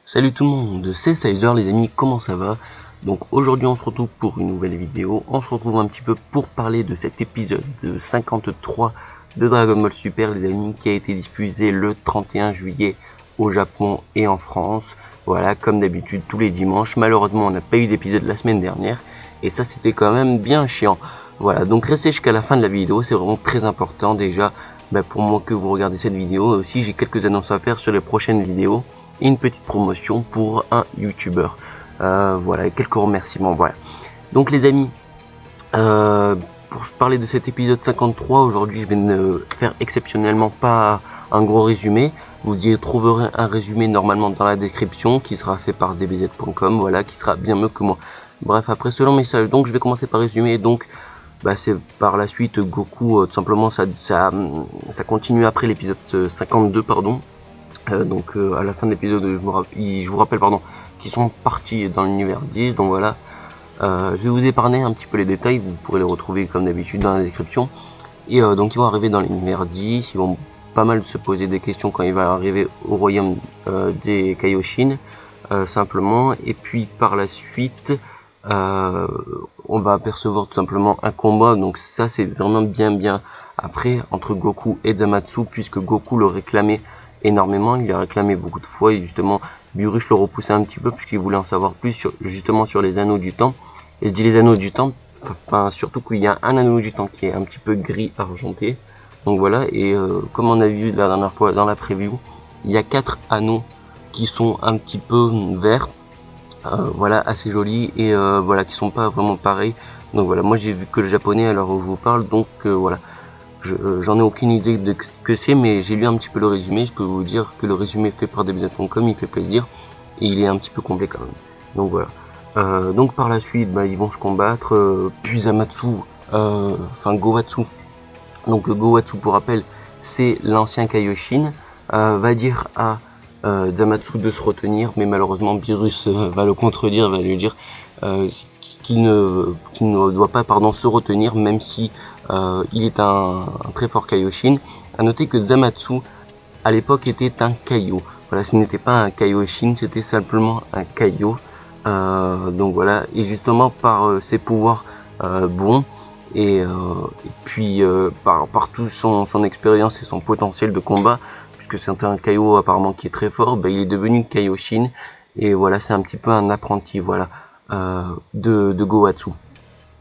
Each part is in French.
Salut tout le monde, c'est Sizer les amis, comment ça va? Donc aujourd'hui on se retrouve pour une nouvelle vidéo, on se retrouve un petit peu pour parler de cet épisode de 53 de Dragon Ball Super les amis, qui a été diffusé le 31 juillet au Japon et en France. Voilà, comme d'habitude tous les dimanches. Malheureusement on n'a pas eu d'épisode la semaine dernière et ça c'était quand même bien chiant. Voilà, donc restez jusqu'à la fin de la vidéo, c'est vraiment très important déjà pour moi que vous regardez cette vidéo. Aussi j'ai quelques annonces à faire sur les prochaines vidéos et une petite promotion pour un youtubeur. Voilà, quelques remerciements. Voilà, donc les amis, pour parler de cet épisode 53, aujourd'hui je vais ne faire exceptionnellement pas un gros résumé. Vous y trouverez un résumé normalement dans la description qui sera fait par dbz.com, voilà, qui sera bien mieux que moi. Bref, après ce long message, donc je vais commencer par résumer. Donc c'est par la suite Goku, tout simplement ça continue après l'épisode 52 pardon. Donc à la fin de l'épisode je vous rappelle pardon qu'ils sont partis dans l'univers 10. Donc voilà, je vais vous épargner un petit peu les détails, vous pourrez les retrouver comme d'habitude dans la description. Et donc ils vont arriver dans l'univers 10, ils vont pas mal se poser des questions quand il va arriver au royaume des Kaioshin, simplement. Et puis par la suite on va apercevoir tout simplement un combat. Donc ça c'est vraiment bien après entre Goku et Zamatsu, puisque Goku le réclamait énormément, il a réclamé beaucoup de fois et justement Beerus le repoussait un petit peu puisqu'il voulait en savoir plus justement sur les anneaux du temps. Et je dis les anneaux du temps, enfin surtout qu'il y a un anneau du temps qui est un petit peu gris argenté. Donc voilà, et comme on a vu la dernière fois dans la preview, il y a 4 anneaux qui sont un petit peu verts, voilà, assez jolis, et voilà, qui sont pas vraiment pareils. Donc voilà, moi j'ai vu que le japonais à l'heure où je vous parle, donc voilà. J'en ai aucune idée de ce que c'est, mais j'ai lu un petit peu le résumé. Je peux vous dire que le résumé fait par dbz.com, il fait plaisir et il est un petit peu complet quand même. Donc voilà. Donc par la suite, ils vont se combattre. Puis Zamatsu, enfin Gowatsu. Donc Gowatsu, pour rappel, c'est l'ancien Kaioshin. Va dire à Zamatsu de se retenir, mais malheureusement Beerus va le contredire, va lui dire qu'il ne doit pas se retenir, même si il est un très fort Kaioshin. A noter que Zamatsu à l'époque était un Kaio. Voilà, ce n'était pas un Kaioshin, c'était simplement un Kaio. Donc voilà, et justement par ses pouvoirs bons et puis par toute son expérience et son potentiel de combat, puisque c'est un Kaio apparemment qui est très fort, il est devenu Kaioshin. Et voilà, c'est un petit peu un apprenti, voilà, de Gowatsu.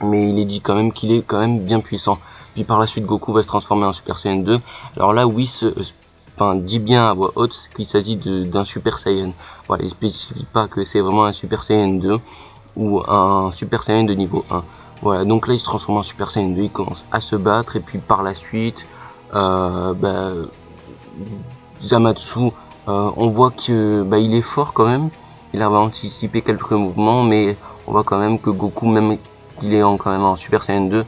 Mais il est dit quand même qu'il est quand même bien puissant. Puis par la suite Goku va se transformer en Super Saiyan 2. Alors là oui, dit bien à voix haute qu'il s'agit d'un Super Saiyan. Voilà, il spécifie pas que c'est vraiment un Super Saiyan 2 ou un Super Saiyan de niveau 1. Voilà, donc là il se transforme en Super Saiyan 2, il commence à se battre, et puis par la suite Zamatsu, on voit que il est fort quand même. Il a anticipé quelques mouvements, mais on voit quand même que Goku, même qu'il est quand même en Super Saiyan 2,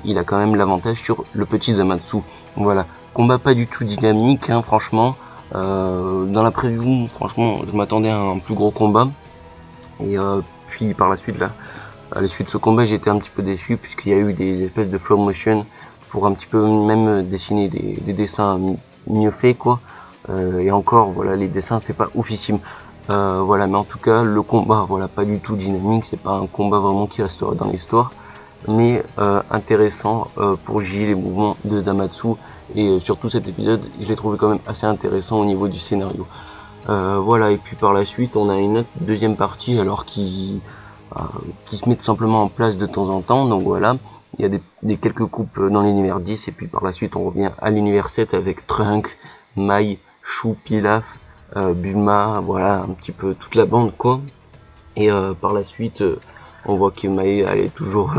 il a quand même l'avantage sur le petit Zamatsu. Voilà, combat pas du tout dynamique, hein, franchement. Dans la preview, franchement, je m'attendais à un plus gros combat. Et puis par la suite, là, à la suite de ce combat, j'ai été un petit peu déçu, puisqu'il y a eu des espèces de flow motion pour un petit peu même dessiner des dessins mieux faits, quoi. Et encore, voilà, les dessins, c'est pas oufissime. Voilà, mais en tout cas le combat, voilà, pas du tout dynamique, c'est pas un combat vraiment qui restera dans l'histoire, mais intéressant pour juger les mouvements de Zamatsu. Et surtout cet épisode, je l'ai trouvé quand même assez intéressant au niveau du scénario. Voilà, et puis par la suite on a une autre deuxième partie alors qui se met tout simplement en place de temps en temps. Donc voilà, il y a des quelques coupes dans l'univers 10, et puis par la suite on revient à l'univers 7 avec Trunk, Mai, Chou, Pilaf, Bulma, voilà, un petit peu toute la bande, quoi. Et par la suite on voit que Mai, elle est toujours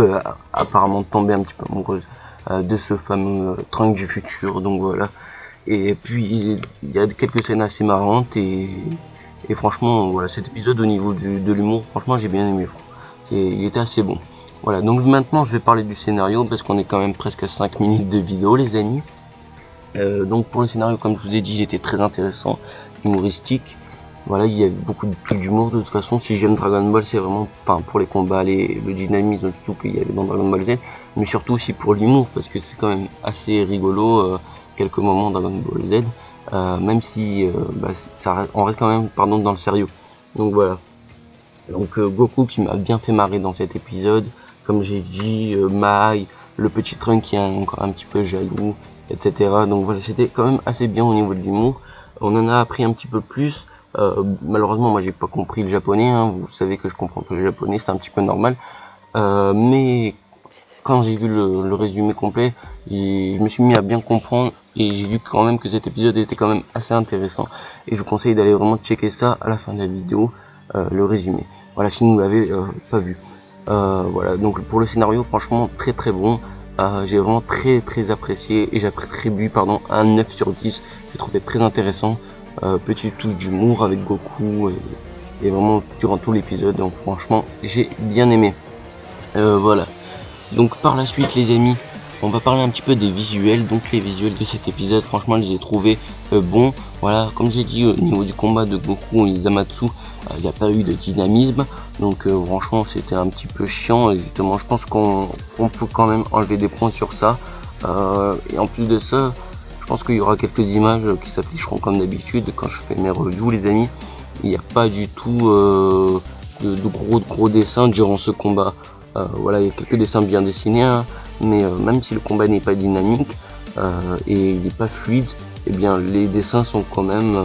apparemment tombée un petit peu amoureuse de ce fameux Trunk du futur. Donc voilà, et puis il y a quelques scènes assez marrantes, et franchement voilà, cet épisode au niveau de l'humour, franchement j'ai bien aimé, et il était assez bon. Voilà, donc maintenant je vais parler du scénario, parce qu'on est quand même presque à 5 minutes de vidéo les amis. Donc pour le scénario, comme je vous ai dit, il était très intéressant, humoristique. Voilà, il y a beaucoup d'humour de toute façon. Si j'aime Dragon Ball, c'est vraiment pour les combats, le dynamisme, tout qu'il y avait dans Dragon Ball Z, mais surtout aussi pour l'humour, parce que c'est quand même assez rigolo quelques moments Dragon Ball Z. même si on reste quand même dans le sérieux. Donc voilà. Donc Goku qui m'a bien fait marrer dans cet épisode, comme j'ai dit, Mai, le petit Trunk qui est encore un petit peu jaloux, etc. Donc voilà, c'était quand même assez bien au niveau de l'humour. On en a appris un petit peu plus. Malheureusement, moi j'ai pas compris le japonais, hein. Vous savez que je comprends pas le japonais, c'est un petit peu normal. Mais quand j'ai vu le résumé complet, je me suis mis à bien comprendre et j'ai vu quand même que cet épisode était quand même assez intéressant. Et je vous conseille d'aller vraiment checker ça à la fin de la vidéo, le résumé. Voilà, si vous l'avez pas vu. Voilà, donc pour le scénario, franchement très très bon. J'ai vraiment très apprécié et j'attribue un 9 sur 10. J'ai trouvé très intéressant. Petit touche d'humour avec Goku et vraiment durant tout l'épisode. Donc franchement, j'ai bien aimé. Voilà. Donc par la suite les amis, on va parler un petit peu des visuels. Donc les visuels de cet épisode, franchement je les ai trouvés bons. Voilà, comme j'ai dit au niveau du combat de Goku et Zamasu, il n'y a pas eu de dynamisme. Donc franchement c'était un petit peu chiant. Et justement je pense qu'on peut quand même enlever des points sur ça. Et en plus de ça, je pense qu'il y aura quelques images qui s'afficheront comme d'habitude quand je fais mes reviews les amis. Il n'y a pas du tout de gros dessins durant ce combat. Voilà, il y a quelques dessins bien dessinés, hein, mais même si le combat n'est pas dynamique et il n'est pas fluide, eh bien les dessins sont quand même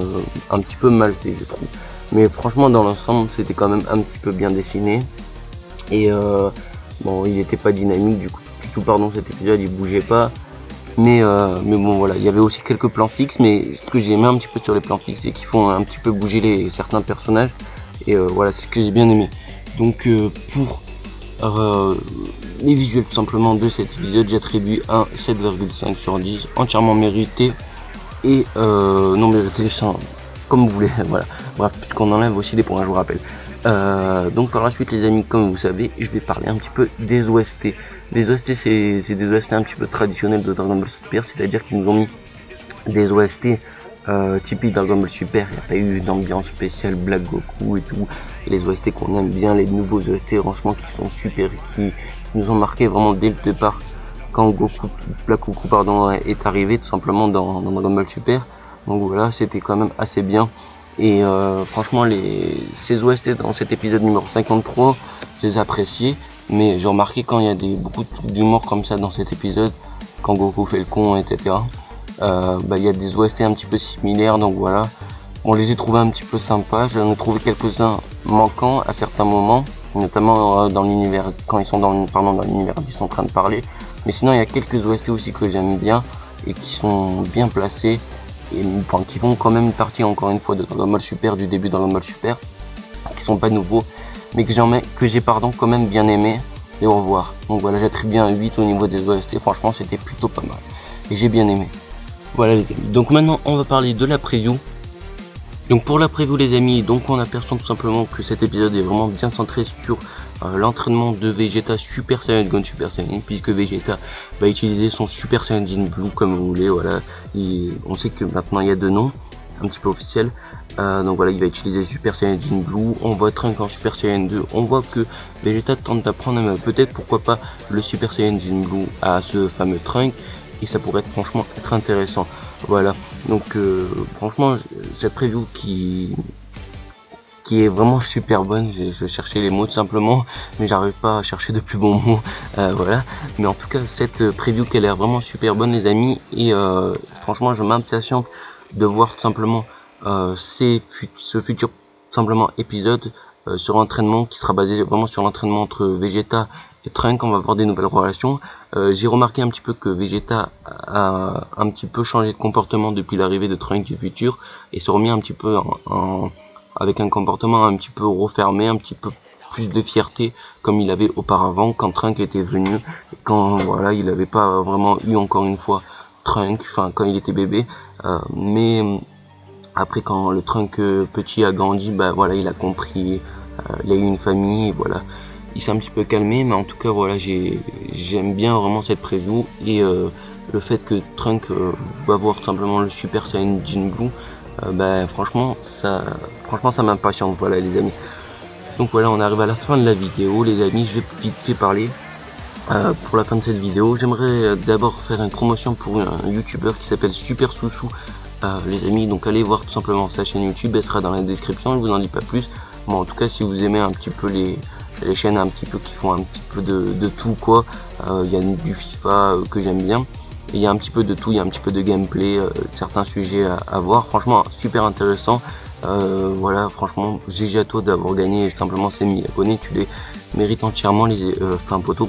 un petit peu mal faits, je trouve. Mais franchement, dans l'ensemble, c'était quand même un petit peu bien dessiné. Et bon, il n'était pas dynamique, du tout, cet épisode, il bougeait pas. Mais bon, voilà, il y avait aussi quelques plans fixes, mais ce que j'ai aimé un petit peu sur les plans fixes, c'est qu'ils font un petit peu bouger certains personnages. Et voilà, c'est ce que j'ai bien aimé. Donc pour les visuels tout simplement de cet épisode, j'attribue un 7,5 sur 10, entièrement mérité et non mérité, comme vous voulez. Voilà, bref, puisqu'on enlève aussi des points, je vous rappelle. Donc par la suite les amis, comme vous savez, je vais parler un petit peu des OST. Les OST c'est des OST un petit peu traditionnels de Dragon Ball Super, c'est-à-dire qu'ils nous ont mis des OST typique Dragon Ball Super. Il n'y a pas eu d'ambiance spéciale Black Goku et tout. Et les OST qu'on aime bien, les nouveaux OST franchement qui sont super, qui nous ont marqué vraiment dès le départ quand Black Goku est arrivé tout simplement dans Dragon Ball Super. Donc voilà, c'était quand même assez bien. Et franchement ces OST dans cet épisode numéro 53, je les ai appréciés. Mais j'ai remarqué quand il y a beaucoup de trucs d'humour comme ça dans cet épisode, quand Goku fait le con, etc. Il y a des OST un petit peu similaires, donc voilà, on les a trouvés un petit peu sympas. J'en ai trouvé quelques-uns manquants à certains moments, notamment dans l'univers, quand ils sont dans l'univers, ils sont en train de parler. Mais sinon il y a quelques OST aussi que j'aime bien et qui sont bien placés et enfin qui font quand même partie encore une fois de Dragon Ball Super, du début de Dragon Ball Super, qui sont pas nouveaux mais que j'ai quand même bien aimé. Et au revoir. Donc voilà, j'attribue un 8 au niveau des OST, franchement c'était plutôt pas mal et j'ai bien aimé. Voilà les amis, donc maintenant on va parler de la preview. Donc pour la preview les amis, donc on aperçoit tout simplement que cet épisode est vraiment bien centré sur l'entraînement de Vegeta Super Saiyan Gon Super Saiyan, puisque Vegeta va utiliser son Super Saiyan Blue comme vous voulez, voilà. Et on sait que maintenant il y a deux noms, un petit peu officiels. Donc voilà, il va utiliser Super Saiyan Blue, on voit Trunk en Super Saiyan 2, on voit que Vegeta tente d'apprendre peut-être pourquoi pas le Super Saiyan Blue à ce fameux Trunk. Et ça pourrait franchement être intéressant. Voilà, donc franchement cette preview qui est vraiment super bonne. Je cherchais les mots tout simplement, mais j'arrive pas à chercher de plus bons mots. Voilà, mais en tout cas cette preview qui a l'air vraiment super bonne les amis. Et franchement je m'impatiente de voir tout simplement ce futur simplement épisode sur l'entraînement qui sera basé vraiment sur l'entraînement entre Vegeta et Trunk. On va voir des nouvelles relations. J'ai remarqué un petit peu que Vegeta a un petit peu changé de comportement depuis l'arrivée de Trunk du futur et se remis un petit peu avec un comportement un petit peu refermé, un petit peu plus de fierté comme il avait auparavant quand Trunk était venu, quand voilà il n'avait pas vraiment eu encore une fois Trunk, enfin quand il était bébé, mais après quand le Trunk petit a grandi, bah voilà il a compris, il a eu une famille, et voilà. Il s'est un petit peu calmé, mais en tout cas voilà, j'aime bien vraiment cette preview et le fait que Trunk va voir simplement le Super Saiyan Blue, franchement ça m'impatiente, voilà les amis. Donc voilà, on arrive à la fin de la vidéo les amis, je vais vite fait parler pour la fin de cette vidéo. J'aimerais d'abord faire une promotion pour un youtubeur qui s'appelle Super Soussou les amis. Donc allez voir tout simplement sa chaîne YouTube, elle sera dans la description, je vous en dis pas plus. Bon, en tout cas, si vous aimez un petit peu les chaînes un petit peu qui font un petit peu de tout quoi, il y a du FIFA que j'aime bien, et il y a un petit peu de tout, il y a un petit peu de gameplay, certains sujets à voir, franchement super intéressant. Voilà, franchement GG à toi d'avoir gagné simplement ces 1000 abonnés, tu les mérites entièrement, les enfin poteau.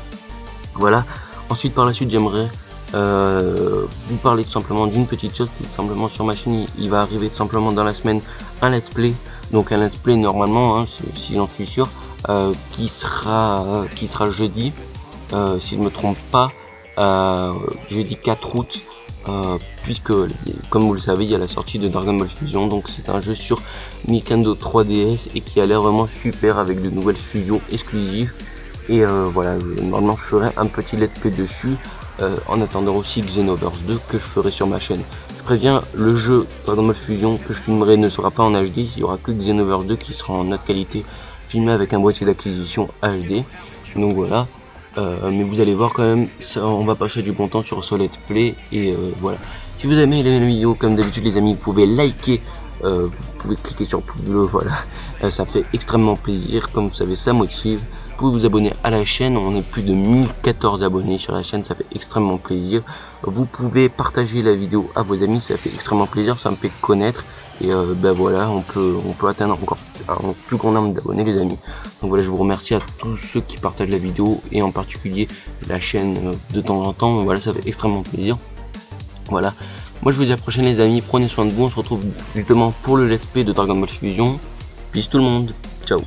Voilà, ensuite par la suite j'aimerais vous parler tout simplement d'une petite chose, c'est simplement sur ma chaîne il va arriver tout simplement dans la semaine un let's play, donc un let's play normalement, hein, si j'en suis sûr, qui sera jeudi, si je me trompe pas, jeudi 4 août, puisque comme vous le savez il y a la sortie de Dragon Ball Fusion, donc c'est un jeu sur Nintendo 3DS et qui a l'air vraiment super avec de nouvelles fusions exclusives. Et voilà, normalement je ferai un petit let's play dessus, en attendant aussi Xenoverse 2 que je ferai sur ma chaîne. Je préviens, le jeu Dragon Ball Fusion que je filmerai ne sera pas en HD, il y aura que Xenoverse 2 qui sera en haute qualité, filmé avec un boîtier d'acquisition HD. Donc voilà, mais vous allez voir quand même, ça, on va passer du bon temps sur ce let's play. Et voilà, si vous aimez les vidéos, comme d'habitude les amis, vous pouvez liker, vous pouvez cliquer sur pouce bleu, voilà, ça fait extrêmement plaisir, comme vous savez ça motive. Vous pouvez vous abonner à la chaîne, on est plus de 1014 abonnés sur la chaîne, ça fait extrêmement plaisir. Vous pouvez partager la vidéo à vos amis, ça fait extrêmement plaisir, ça me fait connaître. Et ben voilà, on peut atteindre encore un plus grand nombre d'abonnés les amis. Donc voilà, je vous remercie à tous ceux qui partagent la vidéo et en particulier la chaîne de temps en temps. Voilà, ça fait extrêmement plaisir. Voilà, moi je vous dis à la prochaine les amis, prenez soin de vous, on se retrouve justement pour le let's play de Dragon Ball Fusion. Peace tout le monde, ciao.